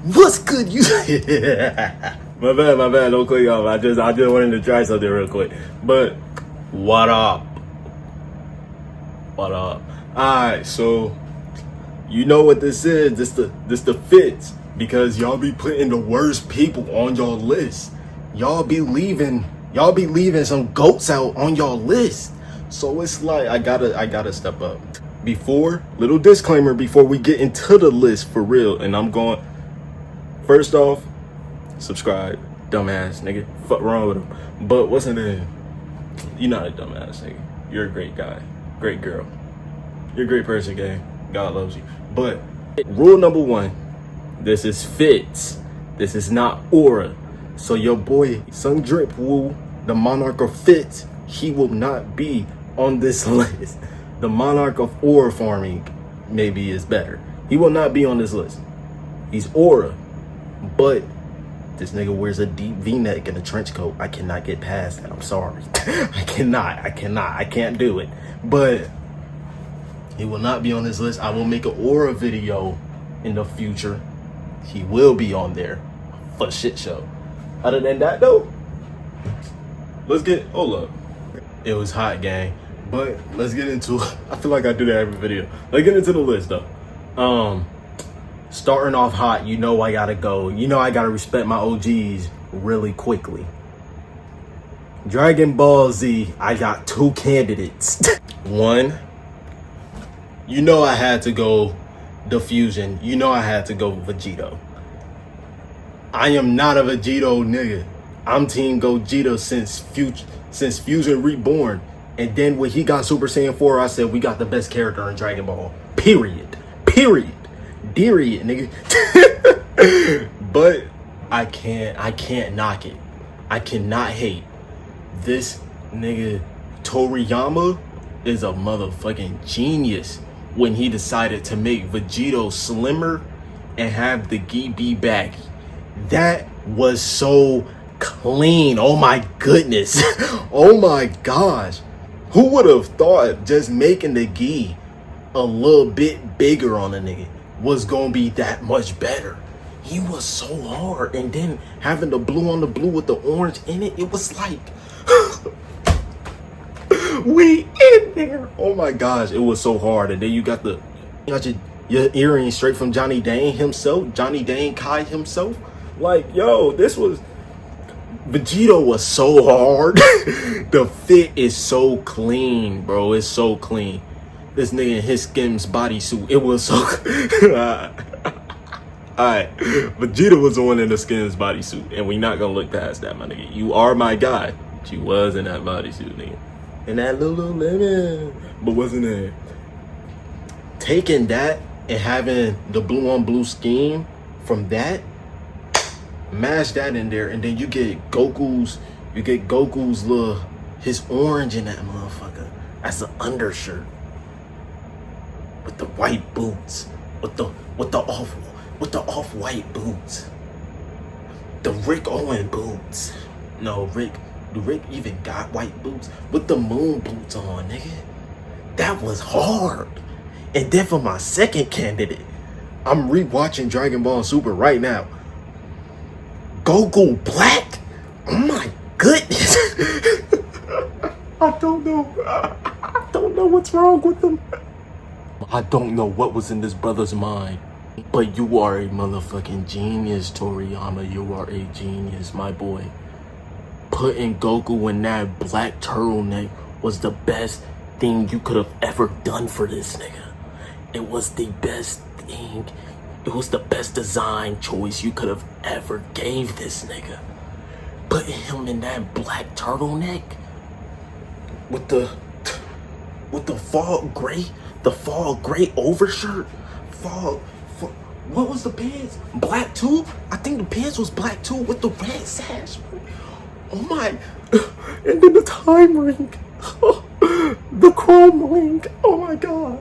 What's good, you? My bad. Don't click off. I just wanted to try something real quick. But what up? Alright, so you know what this is. This the fits. Because y'all be putting the worst people on your list. Y'all be leaving some goats out on your list. So it's like I gotta step up. Little disclaimer before we get into the list for real. And I'm going, first off, subscribe, dumbass nigga. Fuck wrong with him. But what's the name? You're not a dumbass nigga. You're a great guy, great girl. You're a great person, gang. God loves you. But rule number one, this is fits. This is not aura. So your boy Sung Drip Woo, the monarch of fits, he will not be on this list. The monarch of aura farming maybe is better. He will not be on this list. He's aura, but this nigga wears a deep V-neck and a trench coat. I cannot get past that. I'm sorry. I can't do it. But he will not be on this list. I will make an aura video in the future. He will be on there for shit show. Other than that though, hold up. It was hot, gang. But let's get into it. I feel like I do that every video. Let's get into the list though. Starting off hot, you know I gotta go. You know I gotta respect my OGs really quickly. Dragon Ball Z, I got two candidates. One, you know I had to go the Fusion. You know I had to go Vegito. I am not a Vegito nigga. I'm Team Gogeta since Fusion Reborn. And then when he got Super Saiyan 4, I said we got the best character in Dragon Ball. Period. Period, nigga. But I can't knock it. I cannot hate. This nigga Toriyama is a motherfucking genius when he decided to make Vegito slimmer and have the gi be baggy. That was so clean. Oh my goodness. Oh my gosh. Who would have thought just making the gi a little bit bigger on a nigga was gonna be that much better? He was so hard. And then having the blue on the blue with the orange in it, it was like we in there. Oh my gosh, it was so hard. And then you got your earrings straight from Johnny Dane himself, Johnny Dane Kai himself. Like, yo, Vegito was so hard. The fit is so clean, bro. It's so clean. This nigga in his Skims bodysuit, it was so Alright, Vegeta was the one in the Skims bodysuit, and we not gonna look past that, my nigga. You are my guy. She was in that bodysuit, nigga. And that Lululemon. But wasn't it? Taking that and having the blue on blue scheme from that, mash that in there, and then you get Goku's little, his orange in that motherfucker as an undershirt with the white boots, with the off-white boots, the Rick Owen boots. No, Rick even got white boots with the moon boots on, nigga. That was hard. And then for my second candidate, I'm rewatching Dragon Ball Super right now. Goku Black? Oh my goodness. I don't know what's wrong with him. I don't know what was in this brother's mind. But you are a motherfucking genius, Toriyama. You are a genius, my boy. Putting Goku in that black turtleneck was the best thing you could have ever done for this nigga. It was the best thing. It was the best design choice you could have ever gave this nigga. Putting him in that black turtleneck with the fall gray overshirt. What was the pants? Black too? I think the pants was black too with the red sash. Oh my. And then the time ring. The chrome ring. Oh my god.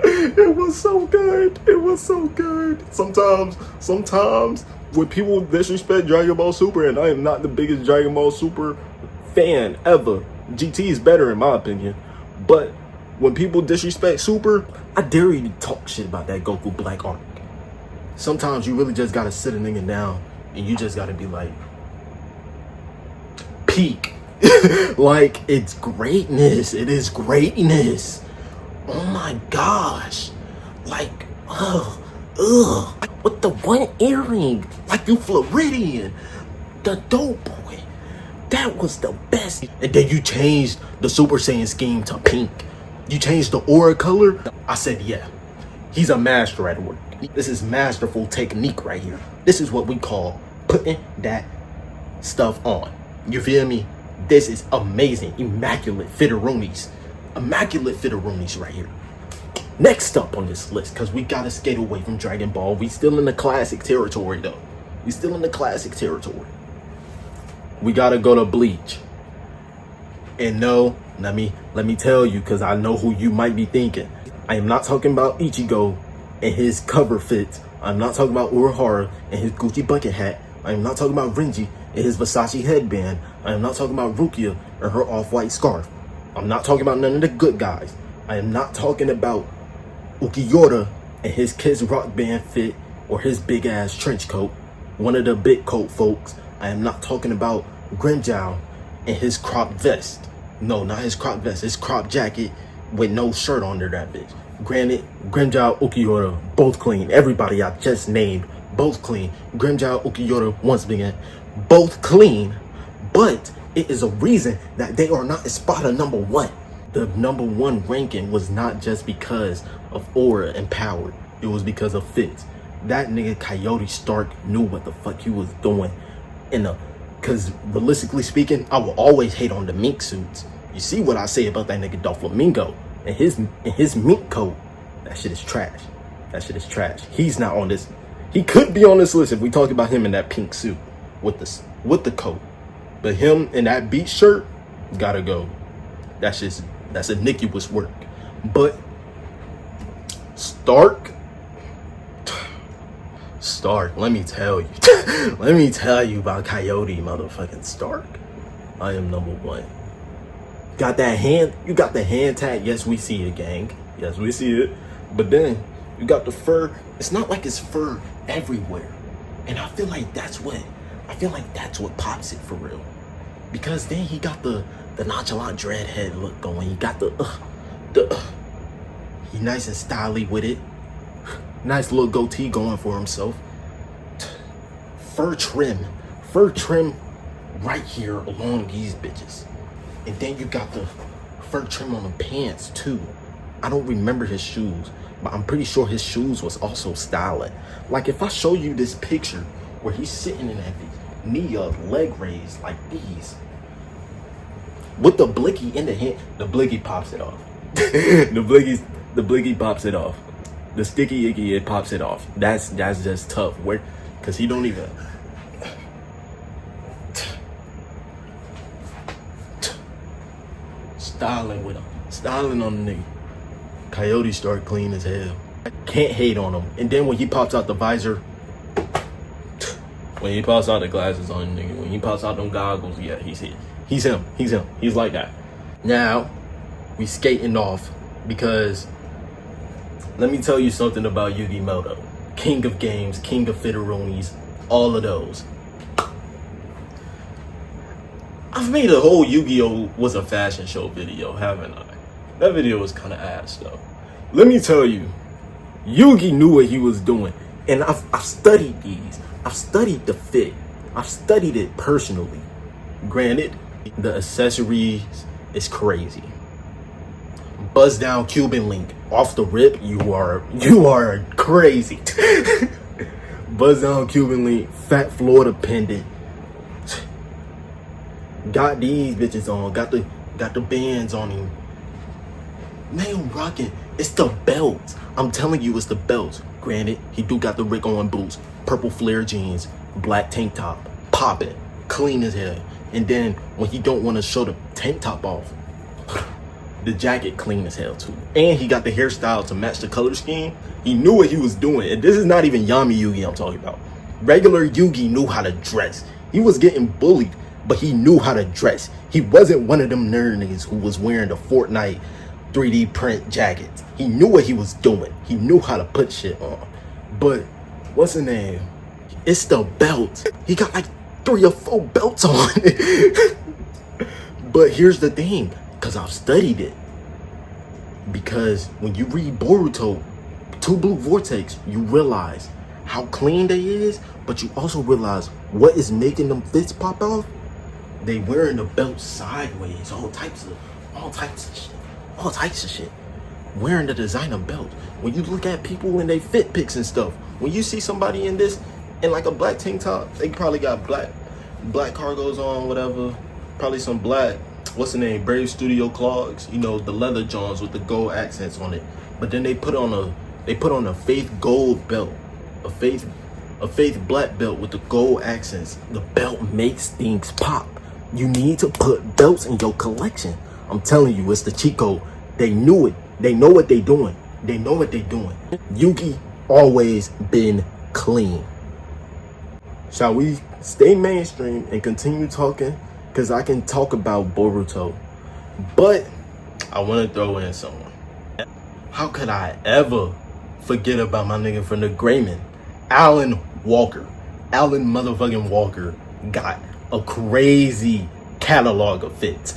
It was so good. It was so good. Sometimes when people disrespect Dragon Ball Super, and I am not the biggest Dragon Ball Super fan ever. GT is better in my opinion. But when people disrespect Super, I dare you to talk shit about that Goku Black arc. sometimes you really just gotta sit a nigga down and you just gotta be like, peak. Like, it's greatness. It is greatness. Oh my gosh. Like, with the one earring, like you Floridian, the dope boy. That was the best. And then you changed the Super Saiyan scheme to pink. You changed the aura color. I said, yeah, he's a master at work. This is masterful technique right here. This is what we call putting that stuff on. You feel me? This is amazing. Immaculate fitteroonies. Immaculate fitteroonies right here. Next up on this list, because we gotta skate away from Dragon Ball. We still in the classic territory though. We still in the classic territory. We gotta go to Bleach. And no, let me tell you, because I know who you might be thinking. I am not talking about Ichigo and his cover fits. I'm not talking about Urahara and his Gucci bucket hat. I am not talking about Renji and his Versace headband. I am not talking about Rukia and her off-white scarf. I'm not talking about none of the good guys. I am not talking about Ulquiorra and his Kids Rock Band fit or his big ass trench coat. One of the big coat folks. I am not talking about Grimmjow and his crop vest. No, not his crop vest. His crop jacket with no shirt under that bitch. Granted, Grimmjow, Ulquiorra, both clean. Everybody I just named, both clean. Grimmjow, Ulquiorra, once again, both clean. But it is a reason that they are not Espada number one. The number one ranking was not just because of aura and power. It was because of fits. That nigga Coyote Stark knew what the fuck he was doing. Because realistically speaking, I will always hate on the mink suits. You see what I say about that nigga Doflamingo and his mink coat. That shit is trash. That shit is trash. He's not on this. He could be on this list if we talk about him in that pink suit with the coat. But him in that beach shirt, gotta go. That's iniquitous work. But Stark, let me tell you. Let me tell you about Coyote motherfucking Stark. I am number one. Got that hand, you got the hand tag. Yes, we see it, gang. Yes, we see it. But then you got the fur. It's not like it's fur everywhere. And I feel like that's what pops it for real. Because then he got the nonchalant dreadhead look going. He got he nice and stylish with it. Nice little goatee going for himself. Fur trim right here along these bitches. And then you got the fur trim on the pants too. I don't remember his shoes, but I'm pretty sure his shoes was also styling. Like if I show you this picture where he's sitting in that knee up, leg raised like these, with the blicky in the hand, the blicky pops it off. the blicky pops it off. The sticky icky, it pops it off. That's just tough. Where, cause he don't even. Styling with him, styling on the nigga. Coyote Stark clean as hell. Can't hate on him. And then when he pops out the visor, when he pops out the glasses on the nigga, when he pops out them goggles, yeah, he's him. He's like that. Now we skating off because let me tell you something about Yugi Muto. King of games, king of fitteroonies, all of those. I've made a whole Yu-Gi-Oh! Was a fashion show video, haven't I? That video was kind of ass though. Let me tell you, Yugi knew what he was doing. And I've studied these. I've studied the fit. I've studied it personally. Granted, the accessories is crazy. Buzz down Cuban link off the rip, you are crazy. Buzz down Cuban link, fat Florida pendant. Got these bitches on, got the bands on him. Man, rocking. It's the belts. I'm telling you, it's the belts. Granted, he do got the Rick Owens boots, purple flare jeans, black tank top, popping, clean as hell. And then when he don't want to show the tank top off, the jacket clean as hell too. And he got the hairstyle to match the color scheme. He knew what he was doing. And this is not even Yami Yugi I'm talking about. Regular Yugi knew how to dress. He was getting bullied, but he knew how to dress. He wasn't one of them nerd niggas who was wearing the Fortnite 3D print jackets. He knew what he was doing. He knew how to put shit on. But what's the name? It's the belt. He got like 3 or 4 belts on. But here's the thing, because I've studied it. Because when you read Boruto, Two Blue Vortex, you realize how clean they is, but you also realize what is making them fits pop off. They wearing the belt sideways, all types of shit. Wearing the designer belt. When you look at people in they fit pics and stuff, when you see somebody in this, in like a black tank top, they probably got black cargos on, whatever. Probably some black, what's the name, Brave Studio clogs, you know, the leather johns with the gold accents on it. But then they put on a Faith gold belt, a Faith black belt with the gold accents. The belt makes things pop. You need to put belts in your collection. I'm telling you, it's the cheat code. They knew it. They know what they doing. Yugi always been clean. Shall we stay mainstream and continue talking? Because I can talk about Boruto, but I want to throw in someone. How could I ever forget about my nigga from the Grayman, Alan Walker? Alan motherfucking Walker got a crazy catalog of fits.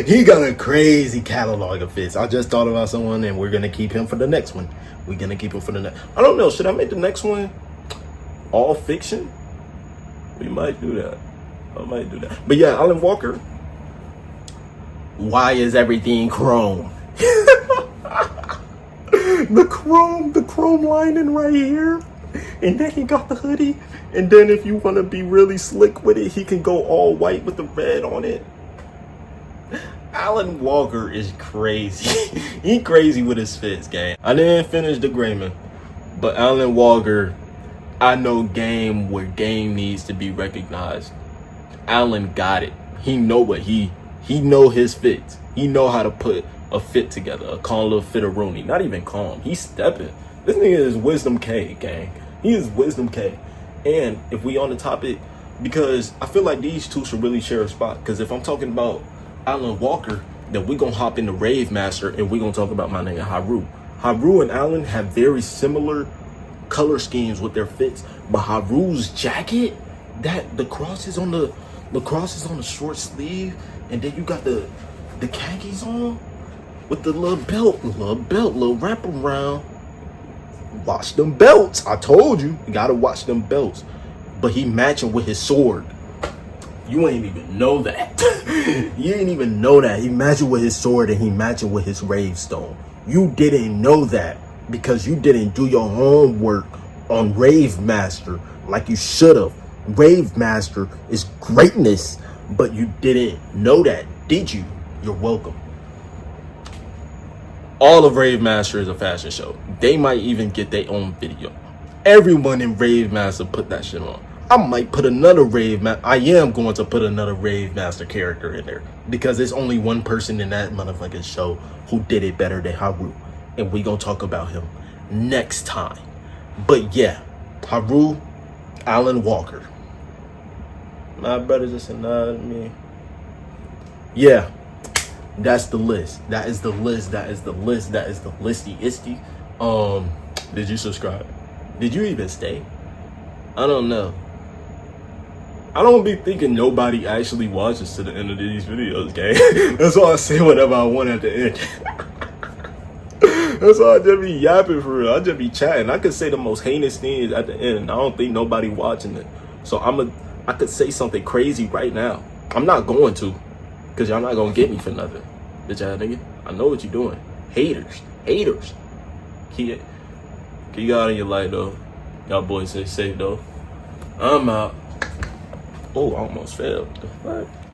He got a crazy catalog of fits. I just thought about someone, and we're gonna keep him for the next one. I don't know. Should I make the next one all fiction? We might do that. I might do that. But yeah, Alan Walker. Why is everything chrome? the chrome lining right here. And then he got the hoodie. And then if you want to be really slick with it, he can go all white with the red on it. Alan Walker is crazy. He crazy with his fits, gang. I didn't finish the Grayman, but Alan Walker, I know game where game needs to be recognized. Alan got it. He know what he know his fits. He know how to put a fit together, a calm little fit-a-rooney. Not even calm. He's stepping. This nigga is Wisdom K, gang. He is Wisdom K. And if we on the topic, because I feel like these two should really share a spot. Because if I'm talking about Alan Walker, then we gonna hop into Rave Master and we gonna talk about my nigga Haru. Haru and Alan have very similar color schemes with their fits, but Haru's jacket, that the cross is on the short sleeve, and then you got the khakis on with the little wraparound. Watch them belts. I told you gotta watch them belts. But he matching with his sword. You ain't even know that. You ain't even know that. He matching with his sword and he matching with his rave stone. You didn't know that because you didn't do your homework on Rave Master like you should have. Rave Master is greatness, but you didn't know that, did you? You're welcome. All of Rave Master is a fashion show. They might even get their own video. Everyone in Rave Master put that shit on. I might put another I am going to put another Rave Master character in there because there's only one person in that motherfucking show who did it better than Haru, and we gonna talk about him next time. But yeah, Haru, Alan Walker. My brother just annoyed me. Yeah, that's the list. That is the list. Listy. Did you subscribe? Did you even stay? I don't know. I don't be thinking nobody actually watches to the end of these videos, gang. That's why I say whatever I want at the end. That's why I just be yapping for real. I just be chatting. I could say the most heinous things at the end. I don't think nobody watching it. So I could say something crazy right now. I'm not going to, because y'all not going to get me for nothing. Bitch ass nigga. I know what you're doing. Haters. Keep God in your light, though. Y'all boys stay safe, though. I'm out. Oh, I almost failed. What?